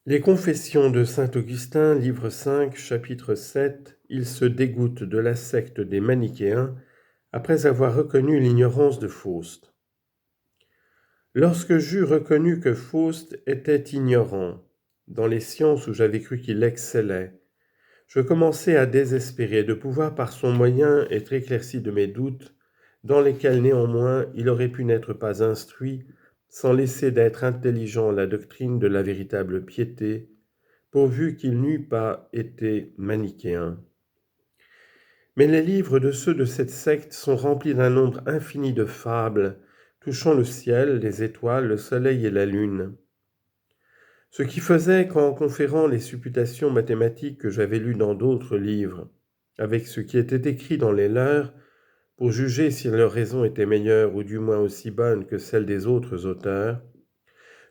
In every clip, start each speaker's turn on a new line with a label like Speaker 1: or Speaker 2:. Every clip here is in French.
Speaker 1: Les Confessions de saint Augustin, livre 5, chapitre 7, il se dégoûte de la secte des Manichéens après avoir reconnu l'ignorance de Faust. Lorsque j'eus reconnu que Faust était ignorant, dans les sciences où j'avais cru qu'il excellait, je commençai à désespérer de pouvoir par son moyen être éclairci de mes doutes, dans lesquels néanmoins il aurait pu n'être pas instruit, sans laisser d'être intelligent la doctrine de la véritable piété, pourvu qu'il n'eût pas été manichéen. Mais les livres de ceux de cette secte sont remplis d'un nombre infini de fables, touchant le ciel, les étoiles, le soleil et la lune. Ce qui faisait qu'en conférant les supputations mathématiques que j'avais lues dans d'autres livres, avec ce qui était écrit dans les leurs, pour juger si leur raison était meilleure ou du moins aussi bonne que celle des autres auteurs,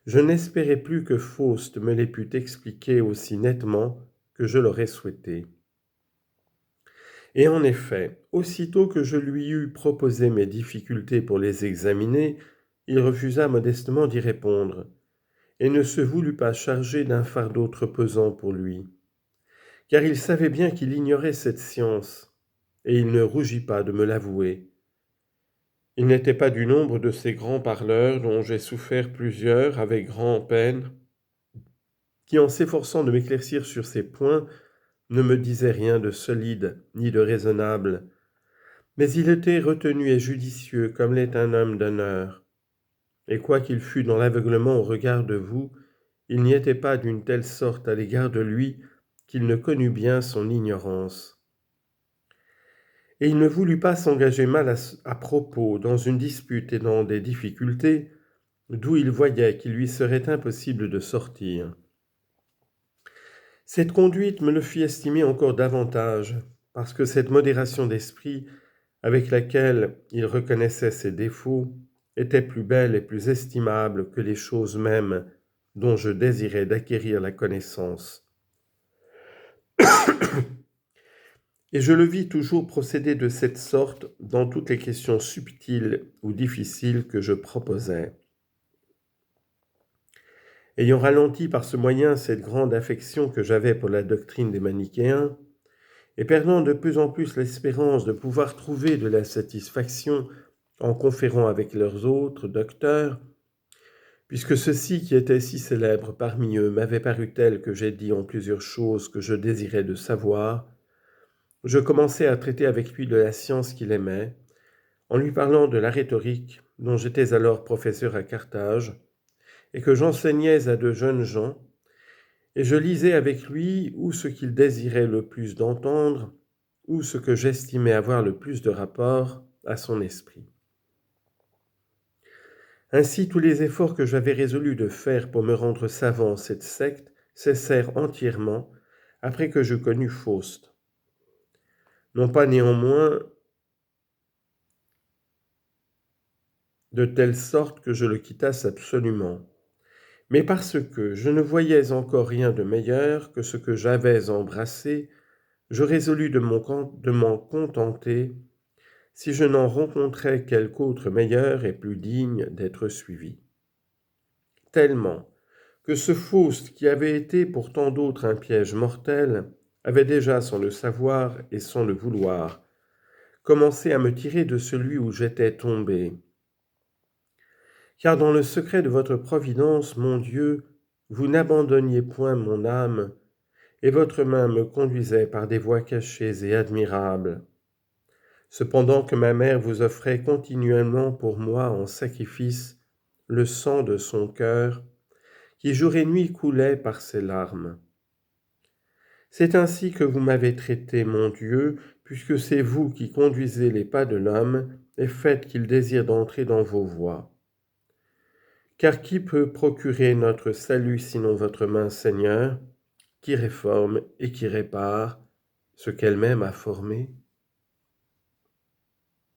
Speaker 1: je n'espérais plus que Faust me les pût expliquer aussi nettement que je l'aurais souhaité. Et en effet, aussitôt que je lui eus proposé mes difficultés pour les examiner, il refusa modestement d'y répondre, et ne se voulut pas charger d'un fardeau trop pesant pour lui. Car il savait bien qu'il ignorait cette science, et il ne rougit pas de me l'avouer. Il n'était pas du nombre de ces grands parleurs dont j'ai souffert plusieurs avec grand-peine, qui en s'efforçant de m'éclaircir sur ces points, ne me disaient rien de solide ni de raisonnable, mais il était retenu et judicieux comme l'est un homme d'honneur. Et quoiqu'il fût dans l'aveuglement au regard de vous, il n'y était pas d'une telle sorte à l'égard de lui qu'il ne connût bien son ignorance. Et il ne voulut pas s'engager mal à propos dans une dispute et dans des difficultés, d'où il voyait qu'il lui serait impossible de sortir. Cette conduite me le fit estimer encore davantage, parce que cette modération d'esprit avec laquelle il reconnaissait ses défauts était plus belle et plus estimable que les choses mêmes dont je désirais d'acquérir la connaissance. Et je le vis toujours procéder de cette sorte dans toutes les questions subtiles ou difficiles que je proposais. Ayant ralenti par ce moyen cette grande affection que j'avais pour la doctrine des manichéens, et perdant de plus en plus l'espérance de pouvoir trouver de la satisfaction en conférant avec leurs autres docteurs, puisque ceux-ci qui étaient si célèbres parmi eux m'avaient paru tels que j'ai dit en plusieurs choses que je désirais de savoir, je commençai à traiter avec lui de la science qu'il aimait, en lui parlant de la rhétorique, dont j'étais alors professeur à Carthage, et que j'enseignais à de jeunes gens, et je lisais avec lui ou ce qu'il désirait le plus d'entendre, ou ce que j'estimais avoir le plus de rapport à son esprit. Ainsi, tous les efforts que j'avais résolu de faire pour me rendre savant en cette secte cessèrent entièrement après que je connus Faust. Non pas néanmoins de telle sorte que je le quittasse absolument, mais parce que je ne voyais encore rien de meilleur que ce que j'avais embrassé, je résolus de m'en contenter si je n'en rencontrais quelque autre meilleur et plus digne d'être suivi. Tellement que ce Faust, qui avait été pour tant d'autres un piège mortel, avait déjà, sans le savoir et sans le vouloir, commencé à me tirer de celui où j'étais tombé. Car dans le secret de votre providence, mon Dieu, vous n'abandonniez point mon âme, et votre main me conduisait par des voies cachées et admirables. Cependant que ma mère vous offrait continuellement pour moi en sacrifice le sang de son cœur, qui jour et nuit coulait par ses larmes. C'est ainsi que vous m'avez traité, mon Dieu, puisque c'est vous qui conduisez les pas de l'homme et faites qu'il désire d'entrer dans vos voies. Car qui peut procurer notre salut sinon votre main, Seigneur, qui réforme et qui répare ce qu'elle-même a formé ?